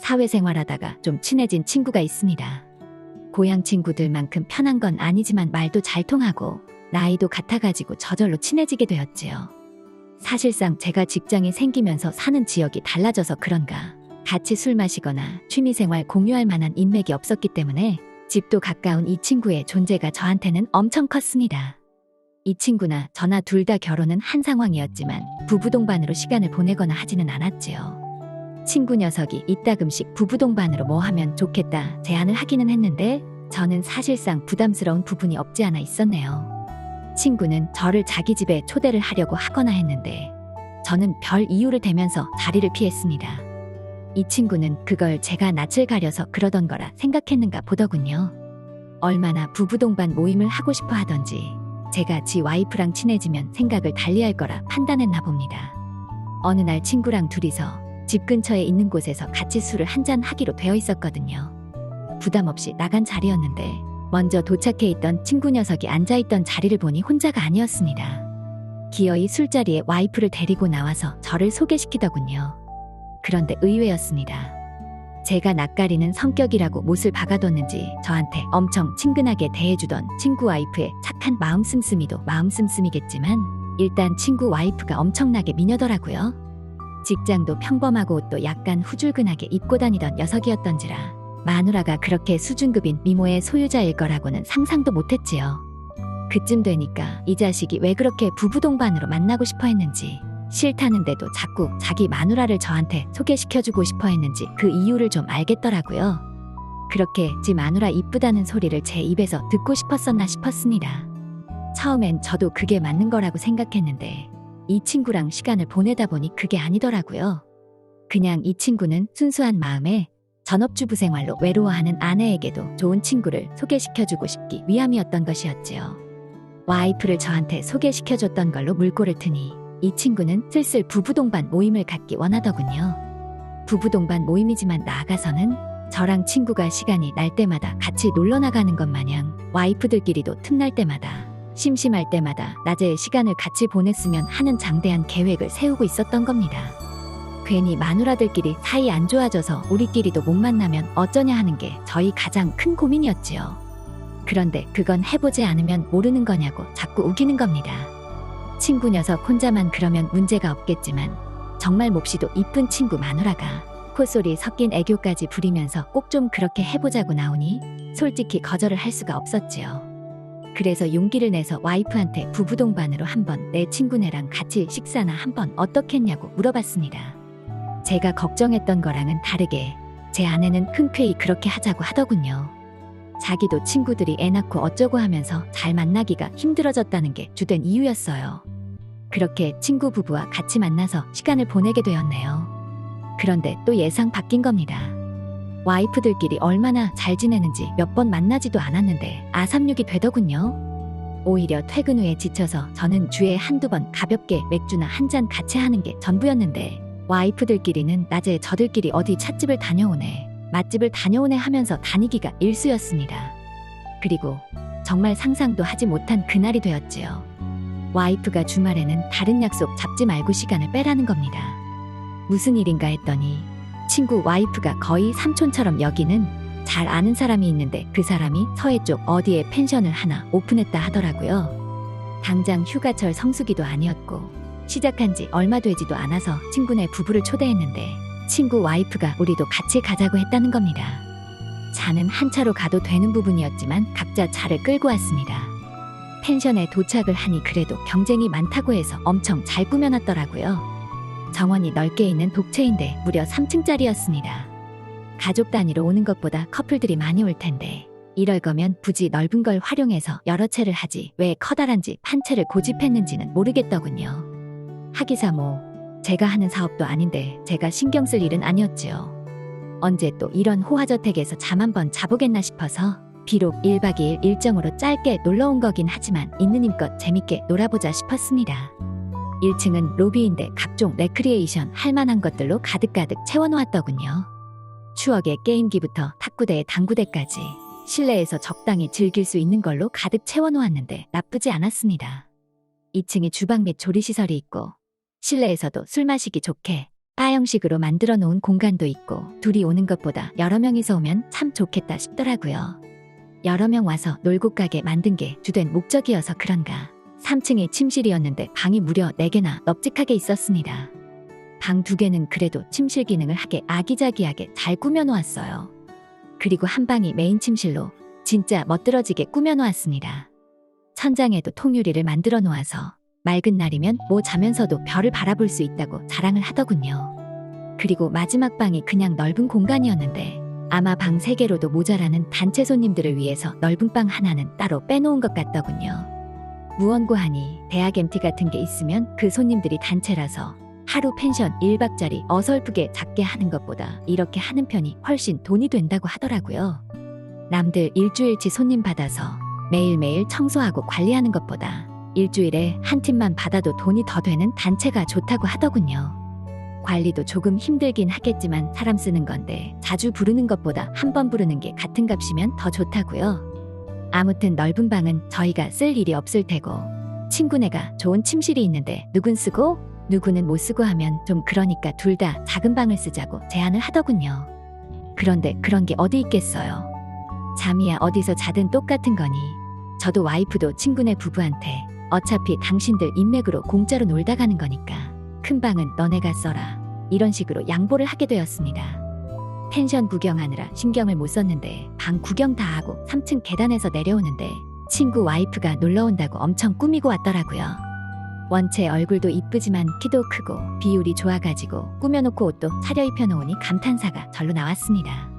사회생활하다가 좀 친해진 친구가 있습니다. 고향 친구들만큼 편한 건 아니지만 말도 잘 통하고 나이도 같아가지고 저절로 친해지게 되었지요. 사실상 제가 직장이 생기면서 사는 지역이 달라져서 그런가 같이 술 마시거나 취미생활 공유할 만한 인맥이 없었기 때문에 집도 가까운 이 친구의 존재가 저한테는 엄청 컸습니다. 이 친구나 저나 둘 다 결혼은 한 상황이었지만 부부 동반으로 시간을 보내거나 하지는 않았지요. 친구 녀석이 이따금씩 부부 동반으로 뭐 하면 좋겠다 제안을 하기는 했는데 저는 사실상 부담스러운 부분이 없지 않아 있었네요. 친구는 저를 자기 집에 초대를 하려고 하거나 했는데 저는 별 이유를 대면서 자리를 피했습니다. 이 친구는 그걸 제가 낯을 가려서 그러던 거라 생각했는가 보더군요. 얼마나 부부 동반 모임을 하고 싶어 하던지 제가 지 와이프랑 친해지면 생각을 달리할 거라 판단했나 봅니다. 어느 날 친구랑 둘이서 집 근처에 있는 곳에서 같이 술을 한잔 하기로 되어 있었거든요. 부담 없이 나간 자리였는데 먼저 도착해 있던 친구 녀석이 앉아있던 자리를 보니 혼자가 아니었습니다. 기어이 술자리에 와이프를 데리고 나와서 저를 소개시키더군요. 그런데 의외였습니다. 제가 낯가리는 성격이라고 못을 박아뒀는지 저한테 엄청 친근하게 대해주던 친구 와이프의 착한 마음 씀씀이도 마음 씀씀이겠지만 일단 친구 와이프가 엄청나게 미녀더라고요. 직장도 평범하고 옷도 약간 후줄근하게 입고 다니던 녀석이었던지라 마누라가 그렇게 수준급인 미모의 소유자일 거라고는 상상도 못했지요. 그쯤 되니까 이 자식이 왜 그렇게 부부 동반으로 만나고 싶어 했는지 싫다는데도 자꾸 자기 마누라를 저한테 소개시켜주고 싶어 했는지 그 이유를 좀 알겠더라고요. 그렇게 지 마누라 이쁘다는 소리를 제 입에서 듣고 싶었었나 싶었습니다. 처음엔 저도 그게 맞는 거라고 생각했는데 이 친구랑 시간을 보내다 보니 그게 아니더라고요. 그냥 이 친구는 순수한 마음에 전업주부 생활로 외로워하는 아내에게도 좋은 친구를 소개시켜주고 싶기 위함이었던 것이었지요. 와이프를 저한테 소개시켜줬던 걸로 물꼬를 트니 이 친구는 슬슬 부부동반 모임을 갖기 원하더군요. 부부동반 모임이지만 나아가서는 저랑 친구가 시간이 날 때마다 같이 놀러 나가는 것 마냥 와이프들끼리도 틈날 때마다 심심할 때마다 낮에 시간을 같이 보냈으면 하는 장대한 계획을 세우고 있었던 겁니다. 괜히 마누라들끼리 사이 안 좋아져서 우리끼리도 못 만나면 어쩌냐 하는 게 저희 가장 큰 고민이었지요. 그런데 그건 해보지 않으면 모르는 거냐고 자꾸 우기는 겁니다. 친구 녀석 혼자만 그러면 문제가 없겠지만 정말 몹시도 이쁜 친구 마누라가 콧소리 섞인 애교까지 부리면서 꼭 좀 그렇게 해보자고 나오니 솔직히 거절을 할 수가 없었지요. 그래서 용기를 내서 와이프한테 부부동반으로 한번 내 친구네랑 같이 식사나 한번 어떻겠냐고 물어봤습니다. 제가 걱정했던 거랑은 다르게 제 아내는 흔쾌히 그렇게 하자고 하더군요. 자기도 친구들이 애 낳고 어쩌고 하면서 잘 만나기가 힘들어졌다는 게 주된 이유였어요. 그렇게 친구 부부와 같이 만나서 시간을 보내게 되었네요. 그런데 또 예상 바뀐 겁니다. 와이프들끼리 얼마나 잘 지내는지 몇 번 만나지도 않았는데 아삼육이 되더군요. 오히려 퇴근 후에 지쳐서 저는 주에 한두 번 가볍게 맥주나 한 잔 같이 하는 게 전부였는데 와이프들끼리는 낮에 저들끼리 어디 찻집을 다녀오네, 맛집을 다녀오네 하면서 다니기가 일쑤였습니다. 그리고 정말 상상도 하지 못한 그날이 되었지요. 와이프가 주말에는 다른 약속 잡지 말고 시간을 빼라는 겁니다. 무슨 일인가 했더니 친구 와이프가 거의 삼촌처럼 여기는 잘 아는 사람이 있는데 그 사람이 서해 쪽 어디에 펜션을 하나 오픈했다 하더라고요. 당장 휴가철 성수기도 아니었고 시작한 지 얼마 되지도 않아서 친구네 부부를 초대했는데 친구 와이프가 우리도 같이 가자고 했다는 겁니다. 차는 한 차로 가도 되는 부분이었지만 각자 차를 끌고 왔습니다. 펜션에 도착을 하니 그래도 경쟁이 많다고 해서 엄청 잘 꾸며놨더라고요. 정원이 넓게 있는 독채인데 무려 3층짜리였습니다. 가족 단위로 오는 것보다 커플들이 많이 올 텐데 이럴 거면 굳이 넓은 걸 활용해서 여러 채를 하지 왜 커다란 집 한 채를 고집했는지는 모르겠더군요. 하기사 뭐 제가 하는 사업도 아닌데 제가 신경 쓸 일은 아니었지요. 언제 또 이런 호화저택에서 잠 한번 자보겠나 싶어서 비록 1박 2일 일정으로 짧게 놀러 온 거긴 하지만 있는 힘껏 재밌게 놀아보자 싶었습니다. 1층은 로비인데 각종 레크리에이션 할 만한 것들로 가득가득 채워놓았더군요. 추억의 게임기부터 탁구대에 당구대까지 실내에서 적당히 즐길 수 있는 걸로 가득 채워놓았는데 나쁘지 않았습니다. 2층에 주방 및 조리시설이 있고 실내에서도 술 마시기 좋게 바 형식으로 만들어 놓은 공간도 있고 둘이 오는 것보다 여러 명이서 오면 참 좋겠다 싶더라고요. 여러 명 와서 놀고 가게 만든 게 주된 목적이어서 그런가 3층에 침실이었는데 방이 무려 4개나 널찍하게 있었습니다. 방 2개는 그래도 침실 기능을 하게 아기자기하게 잘 꾸며놓았어요. 그리고 한 방이 메인 침실로 진짜 멋들어지게 꾸며놓았습니다. 천장에도 통유리를 만들어 놓아서 맑은 날이면 뭐 자면서도 별을 바라볼 수 있다고 자랑을 하더군요. 그리고 마지막 방이 그냥 넓은 공간이었는데 아마 방 3개로도 모자라는 단체 손님들을 위해서 넓은 방 하나는 따로 빼놓은 것 같더군요. 무언고하니 대학 MT 같은 게 있으면 그 손님들이 단체라서 하루 펜션 1박짜리 어설프게 작게 하는 것보다 이렇게 하는 편이 훨씬 돈이 된다고 하더라고요. 남들 일주일치 손님 받아서 매일매일 청소하고 관리하는 것보다 일주일에 한 팀만 받아도 돈이 더 되는 단체가 좋다고 하더군요. 관리도 조금 힘들긴 하겠지만 사람 쓰는 건데 자주 부르는 것보다 한 번 부르는 게 같은 값이면 더 좋다고요. 아무튼 넓은 방은 저희가 쓸 일이 없을 테고 친구네가 좋은 침실이 있는데 누군 쓰고 누구는 못 쓰고 하면 좀 그러니까 둘 다 작은 방을 쓰자고 제안을 하더군요. 그런데 그런 게 어디 있겠어요. 잠이야 어디서 자든 똑같은 거니 저도 와이프도 친구네 부부한테 어차피 당신들 인맥으로 공짜로 놀다 가는 거니까 큰 방은 너네가 써라 이런 식으로 양보를 하게 되었습니다. 펜션 구경하느라 신경을 못 썼는데 방 구경 다 하고 3층 계단에서 내려오는데 친구 와이프가 놀러 온다고 엄청 꾸미고 왔더라고요. 원체 얼굴도 이쁘지만 키도 크고 비율이 좋아가지고 꾸며놓고 옷도 차려입혀 놓으니 감탄사가 절로 나왔습니다.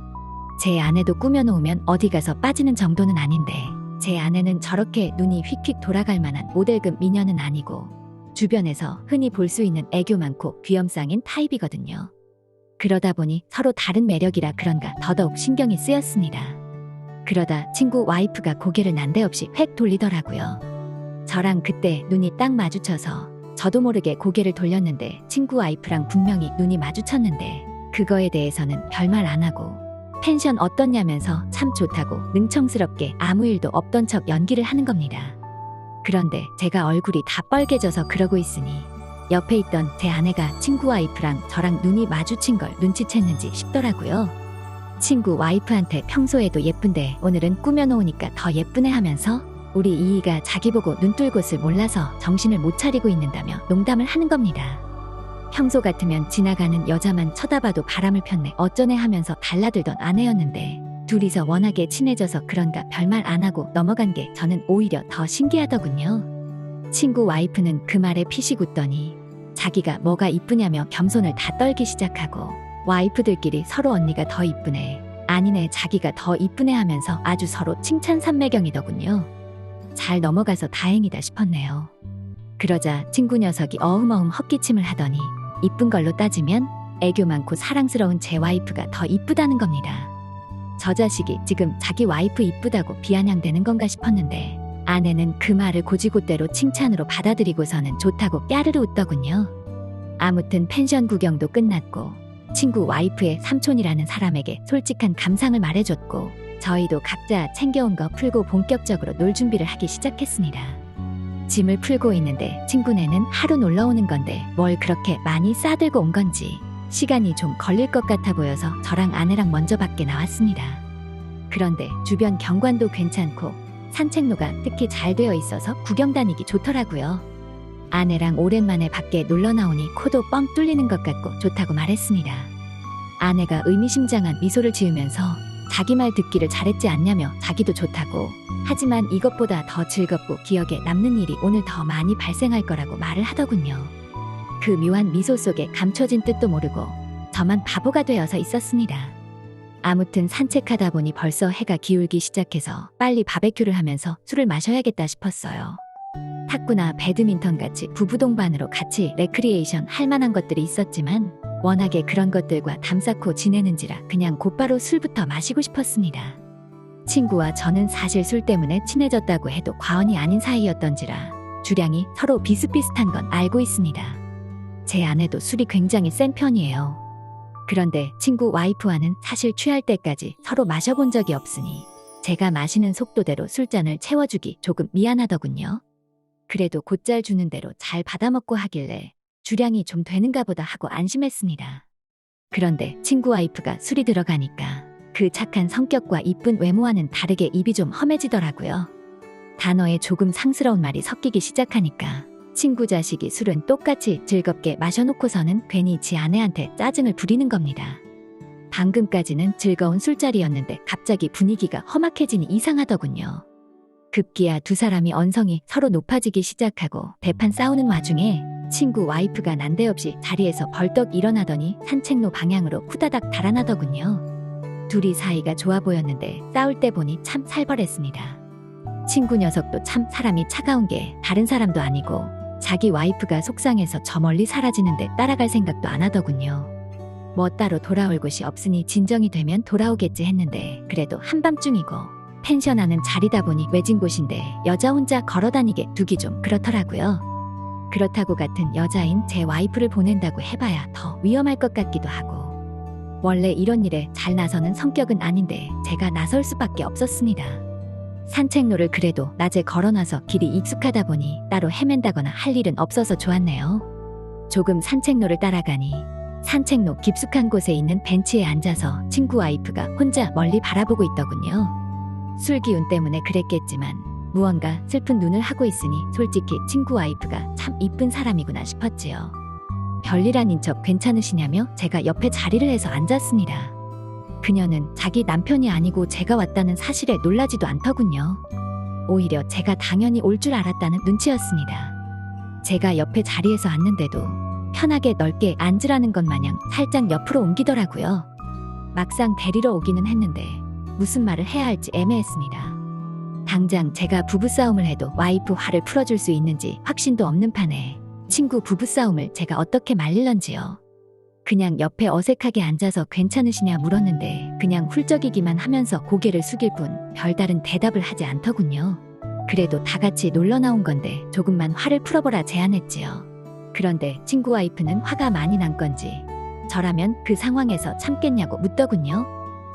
제 아내도 꾸며놓으면 어디 가서 빠지는 정도는 아닌데 제 아내는 저렇게 눈이 휙휙 돌아갈 만한 모델급 미녀는 아니고 주변에서 흔히 볼 수 있는 애교 많고 귀염상인 타입이거든요. 그러다 보니 서로 다른 매력이라 그런가 더더욱 신경이 쓰였습니다. 그러다 친구 와이프가 고개를 난데없이 획 돌리더라고요. 저랑 그때 눈이 딱 마주쳐서 저도 모르게 고개를 돌렸는데 친구 와이프랑 분명히 눈이 마주쳤는데 그거에 대해서는 별말 안 하고 펜션 어떻냐면서 참 좋다고 능청스럽게 아무 일도 없던 척 연기를 하는 겁니다. 그런데 제가 얼굴이 다 빨개져서 그러고 있으니 옆에 있던 제 아내가 친구 와이프랑 저랑 눈이 마주친 걸 눈치챘는지 싶더라고요. 친구 와이프한테 평소에도 예쁜데 오늘은 꾸며놓으니까 더 예쁘네 하면서 우리 이이가 자기 보고 눈 뜰 곳을 몰라서 정신을 못 차리고 있는다며 농담을 하는 겁니다. 평소 같으면 지나가는 여자만 쳐다봐도 바람을 폈네 어쩌네 하면서 달라들던 아내였는데 둘이서 워낙에 친해져서 그런가 별말 안 하고 넘어간 게 저는 오히려 더 신기하더군요. 친구 와이프는 그 말에 피식 웃더니 자기가 뭐가 이쁘냐며 겸손을 다 떨기 시작하고 와이프들끼리 서로 언니가 더 이쁘네 아니네 자기가 더 이쁘네 하면서 아주 서로 칭찬 삼매경이더군요. 잘 넘어가서 다행이다 싶었네요. 그러자 친구 녀석이 어흠어흠 헛기침을 하더니 이쁜 걸로 따지면 애교 많고 사랑스러운 제 와이프가 더 이쁘다는 겁니다. 저 자식이 지금 자기 와이프 이쁘다고 비아냥대는 건가 싶었는데 아내는 그 말을 고지고대로 칭찬으로 받아들이고서는 좋다고 까르르 웃더군요. 아무튼 펜션 구경도 끝났고 친구 와이프의 삼촌이라는 사람에게 솔직한 감상을 말해줬고 저희도 각자 챙겨온 거 풀고 본격적으로 놀 준비를 하기 시작했습니다. 짐을 풀고 있는데 친구네는 하루 놀러 오는 건데 뭘 그렇게 많이 싸들고 온 건지 시간이 좀 걸릴 것 같아 보여서 저랑 아내랑 먼저 밖에 나왔습니다. 그런데 주변 경관도 괜찮고 산책로가 특히 잘 되어 있어서 구경 다니기 좋더라고요. 아내랑 오랜만에 밖에 놀러 나오니 코도 뻥 뚫리는 것 같고 좋다고 말했습니다. 아내가 의미심장한 미소를 지으면서 자기 말 듣기를 잘했지 않냐며 자기도 좋다고 하지만 이것보다 더 즐겁고 기억에 남는 일이 오늘 더 많이 발생할 거라고 말을 하더군요. 그 묘한 미소 속에 감춰진 뜻도 모르고 저만 바보가 되어서 있었습니다. 아무튼 산책하다 보니 벌써 해가 기울기 시작해서 빨리 바베큐를 하면서 술을 마셔야겠다 싶었어요. 탁구나 배드민턴 같이 부부 동반으로 같이 레크리에이션 할 만한 것들이 있었지만 워낙에 그런 것들과 담 쌓고 지내는지라 그냥 곧바로 술부터 마시고 싶었습니다. 친구와 저는 사실 술 때문에 친해졌다고 해도 과언이 아닌 사이였던지라 주량이 서로 비슷비슷한 건 알고 있습니다. 제 아내도 술이 굉장히 센 편이에요. 그런데 친구 와이프와는 사실 취할 때까지 서로 마셔본 적이 없으니 제가 마시는 속도대로 술잔을 채워주기 조금 미안하더군요. 그래도 곧잘 주는 대로 잘 받아먹고 하길래 주량이 좀 되는가 보다 하고 안심했습니다. 그런데 친구 와이프가 술이 들어가니까 그 착한 성격과 이쁜 외모와는 다르게 입이 좀 험해지더라고요. 단어에 조금 상스러운 말이 섞이기 시작하니까 친구 자식이 술은 똑같이 즐겁게 마셔놓고서는 괜히 지 아내한테 짜증을 부리는 겁니다. 방금까지는 즐거운 술자리였는데 갑자기 분위기가 험악해지니 이상하더군요. 급기야 두 사람이 언성이 서로 높아지기 시작하고 대판 싸우는 와중에 친구 와이프가 난데없이 자리에서 벌떡 일어나더니 산책로 방향으로 후다닥 달아나더군요. 둘이 사이가 좋아 보였는데 싸울 때 보니 참 살벌했습니다. 친구 녀석도 참 사람이 차가운 게 다른 사람도 아니고 자기 와이프가 속상해서 저 멀리 사라지는데 따라갈 생각도 안 하더군요. 뭐 따로 돌아올 곳이 없으니 진정이 되면 돌아오겠지 했는데 그래도 한밤중이고 펜션 하는 자리다 보니 외진 곳인데 여자 혼자 걸어다니게 두기 좀 그렇더라고요. 그렇다고 같은 여자인 제 와이프를 보낸다고 해봐야 더 위험할 것 같기도 하고 원래 이런 일에 잘 나서는 성격은 아닌데 제가 나설 수밖에 없었습니다. 산책로를 그래도 낮에 걸어놔서 길이 익숙하다 보니 따로 헤맨다거나 할 일은 없어서 좋았네요. 조금 산책로를 따라가니 산책로 깊숙한 곳에 있는 벤치에 앉아서 친구 와이프가 혼자 멀리 바라보고 있더군요. 술 기운 때문에 그랬겠지만 무언가 슬픈 눈을 하고 있으니 솔직히 친구 와이프가 참 이쁜 사람이구나 싶었지요. 별일 아닌 척 괜찮으시냐며 제가 옆에 자리를 해서 앉았습니다. 그녀는 자기 남편이 아니고 제가 왔다는 사실에 놀라지도 않더군요. 오히려 제가 당연히 올 줄 알았다는 눈치였습니다. 제가 옆에 자리에서 앉는데도 편하게 넓게 앉으라는 것 마냥 살짝 옆으로 옮기더라고요. 막상 데리러 오기는 했는데 무슨 말을 해야 할지 애매했습니다. 당장 제가 부부싸움을 해도 와이프 화를 풀어줄 수 있는지 확신도 없는 판에 친구 부부싸움을 제가 어떻게 말릴런지요. 그냥 옆에 어색하게 앉아서 괜찮으시냐 물었는데 그냥 훌쩍이기만 하면서 고개를 숙일 뿐 별다른 대답을 하지 않더군요. 그래도 다 같이 놀러 나온 건데 조금만 화를 풀어보라 제안했지요. 그런데 친구 와이프는 화가 많이 난 건지 저라면 그 상황에서 참겠냐고 묻더군요.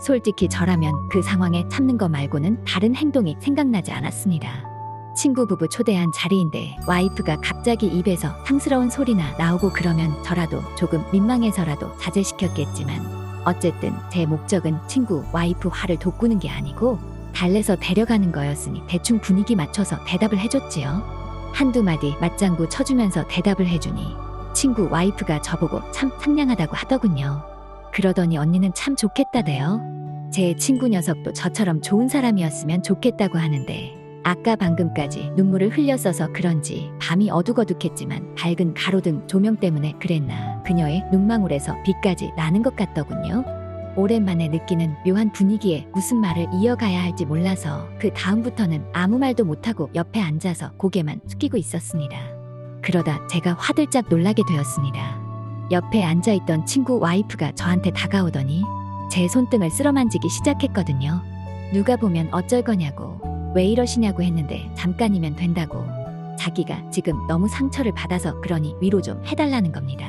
솔직히 저라면 그 상황에 참는 거 말고는 다른 행동이 생각나지 않았습니다. 친구 부부 초대한 자리인데 와이프가 갑자기 입에서 상스러운 소리나 나오고 그러면 저라도 조금 민망해서라도 자제시켰겠지만 어쨌든 제 목적은 친구 와이프 화를 돋구는 게 아니고 달래서 데려가는 거였으니 대충 분위기 맞춰서 대답을 해줬지요. 한두 마디 맞장구 쳐주면서 대답을 해주니 친구 와이프가 저보고 참 상냥하다고 하더군요. 그러더니 언니는 참 좋겠다대요. 제 친구 녀석도 저처럼 좋은 사람이었으면 좋겠다고 하는데 아까 방금까지 눈물을 흘렸어서 그런지 밤이 어둑어둑했지만 밝은 가로등 조명 때문에 그랬나 그녀의 눈망울에서 빛까지 나는 것 같더군요. 오랜만에 느끼는 묘한 분위기에 무슨 말을 이어가야 할지 몰라서 그 다음부터는 아무 말도 못하고 옆에 앉아서 고개만 숙이고 있었습니다. 그러다 제가 화들짝 놀라게 되었습니다. 옆에 앉아있던 친구 와이프가 저한테 다가오더니 제 손등을 쓸어만지기 시작했거든요. 누가 보면 어쩔 거냐고 왜 이러시냐고 했는데 잠깐이면 된다고 자기가 지금 너무 상처를 받아서 그러니 위로 좀 해달라는 겁니다.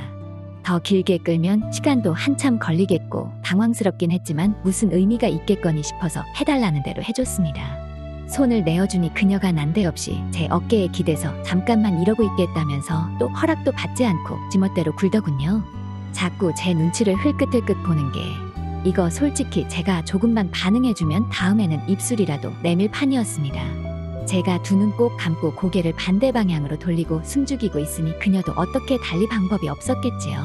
더 길게 끌면 시간도 한참 걸리겠고 당황스럽긴 했지만 무슨 의미가 있겠거니 싶어서 해달라는 대로 해줬습니다. 손을 내어주니 그녀가 난데없이 제 어깨에 기대서 잠깐만 이러고 있겠다면서 또 허락도 받지 않고 지멋대로 굴더군요. 자꾸 제 눈치를 흘끗흘끗 보는 게 이거 솔직히 제가 조금만 반응해주면 다음에는 입술이라도 내밀 판이었습니다. 제가 두 눈 꼭 감고 고개를 반대 방향으로 돌리고 숨죽이고 있으니 그녀도 어떻게 달리 방법이 없었겠지요.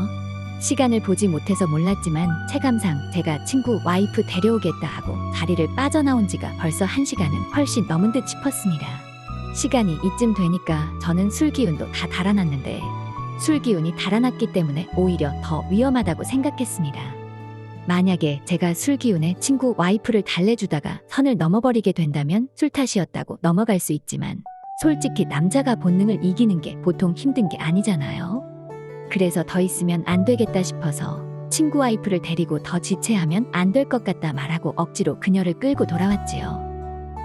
시간을 보지 못해서 몰랐지만 체감상 제가 친구 와이프 데려오겠다 하고 자리를 빠져나온 지가 벌써 1시간은 훨씬 넘은 듯 싶었습니다. 시간이 이쯤 되니까 저는 술 기운도 다 달아났는데 술 기운이 달아났기 때문에 오히려 더 위험하다고 생각했습니다. 만약에 제가 술 기운에 친구 와이프를 달래주다가 선을 넘어버리게 된다면 술 탓이었다고 넘어갈 수 있지만 솔직히 남자가 본능을 이기는 게 보통 힘든 게 아니잖아요. 그래서 더 있으면 안 되겠다 싶어서 친구 와이프를 데리고 더 지체하면 안 될 것 같다 말하고 억지로 그녀를 끌고 돌아왔지요.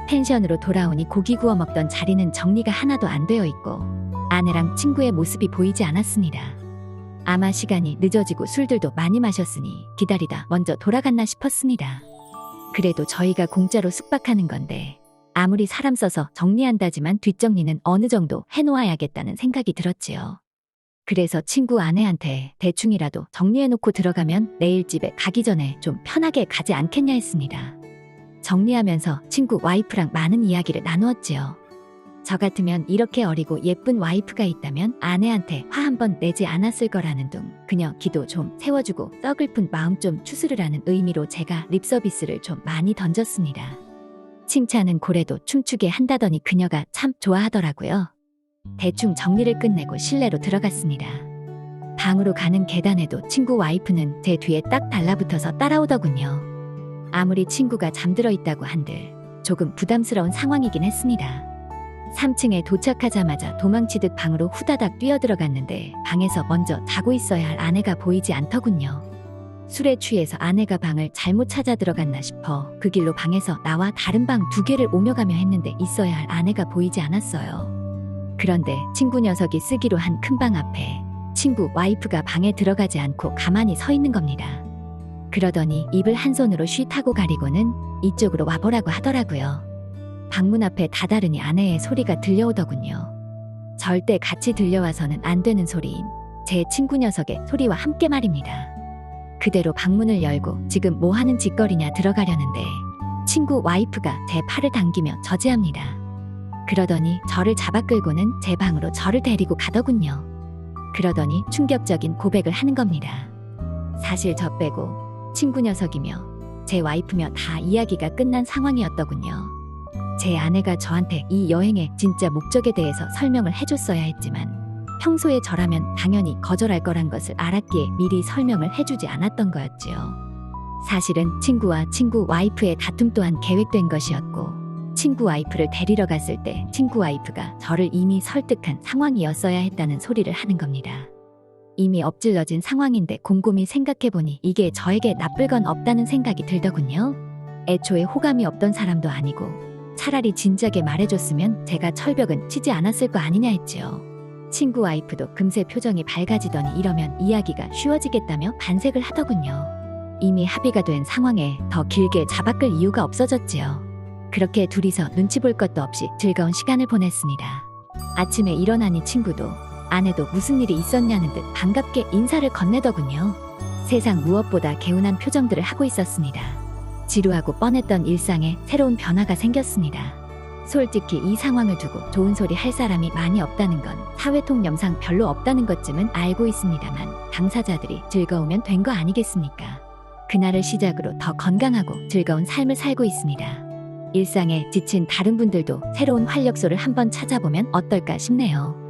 펜션으로 돌아오니 고기 구워 먹던 자리는 정리가 하나도 안 되어 있고 아내랑 친구의 모습이 보이지 않았습니다. 아마 시간이 늦어지고 술들도 많이 마셨으니 기다리다 먼저 돌아갔나 싶었습니다. 그래도 저희가 공짜로 숙박하는 건데 아무리 사람 써서 정리한다지만 뒷정리는 어느 정도 해놓아야겠다는 생각이 들었지요. 그래서 친구 아내한테 대충이라도 정리해놓고 들어가면 내일 집에 가기 전에 좀 편하게 가지 않겠냐 했습니다. 정리하면서 친구 와이프랑 많은 이야기를 나누었지요. 저 같으면 이렇게 어리고 예쁜 와이프가 있다면 아내한테 화 한 번 내지 않았을 거라는 둥, 그녀 기도 좀 세워주고 썩을픈 마음 좀 추스르라는 의미로 제가 립서비스를 좀 많이 던졌습니다. 칭찬은 고래도 춤추게 한다더니 그녀가 참 좋아하더라고요. 대충 정리를 끝내고 실내로 들어갔습니다. 방으로 가는 계단에도 친구 와이프는 제 뒤에 딱 달라붙어서 따라오더군요. 아무리 친구가 잠들어 있다고 한들 조금 부담스러운 상황이긴 했습니다. 3층에 도착하자마자 도망치듯 방으로 후다닥 뛰어들어갔는데 방에서 먼저 자고 있어야 할 아내가 보이지 않더군요. 술에 취해서 아내가 방을 잘못 찾아 들어갔나 싶어 그 길로 방에서 나와 다른 방 2개를 오며 가며 했는데 있어야 할 아내가 보이지 않았어요. 그런데 친구 녀석이 쓰기로 한 큰 방 앞에 친구 와이프가 방에 들어가지 않고 가만히 서 있는 겁니다. 그러더니 입을 한 손으로 쉿 하고 가리고는 이쪽으로 와보라고 하더라고요. 방문 앞에 다다르니 아내의 소리가 들려오더군요. 절대 같이 들려와서는 안 되는 소리인 제 친구 녀석의 소리와 함께 말입니다. 그대로 방문을 열고 지금 뭐 하는 짓거리냐 들어가려는데 친구 와이프가 제 팔을 당기며 저지합니다. 그러더니 저를 잡아 끌고는 제 방으로 저를 데리고 가더군요. 그러더니 충격적인 고백을 하는 겁니다. 사실 저 빼고 친구 녀석이며 제 와이프며 다 이야기가 끝난 상황이었더군요. 제 아내가 저한테 이 여행의 진짜 목적에 대해서 설명을 해줬어야 했지만 평소에 저라면 당연히 거절할 거란 것을 알았기에 미리 설명을 해주지 않았던 거였지요. 사실은 친구와 친구 와이프의 다툼 또한 계획된 것이었고 친구 와이프를 데리러 갔을 때 친구 와이프가 저를 이미 설득한 상황이었어야 했다는 소리를 하는 겁니다. 이미 엎질러진 상황인데 곰곰이 생각해보니 이게 저에게 나쁠 건 없다는 생각이 들더군요. 애초에 호감이 없던 사람도 아니고 차라리 진작에 말해줬으면 제가 철벽은 치지 않았을 거 아니냐 했지요. 친구 와이프도 금세 표정이 밝아지더니 이러면 이야기가 쉬워지겠다며 반색을 하더군요. 이미 합의가 된 상황에 더 길게 잡아끌 이유가 없어졌지요. 그렇게 둘이서 눈치 볼 것도 없이 즐거운 시간을 보냈습니다. 아침에 일어나니 친구도 아내도 무슨 일이 있었냐는 듯 반갑게 인사를 건네더군요. 세상 무엇보다 개운한 표정들을 하고 있었습니다. 지루하고 뻔했던 일상에 새로운 변화가 생겼습니다. 솔직히 이 상황을 두고 좋은 소리 할 사람이 많이 없다는 건 사회통 영상 별로 없다는 것쯤은 알고 있습니다만 당사자들이 즐거우면 된 거 아니겠습니까? 그날을 시작으로 더 건강하고 즐거운 삶을 살고 있습니다. 일상에 지친 다른 분들도 새로운 활력소를 한번 찾아보면 어떨까 싶네요.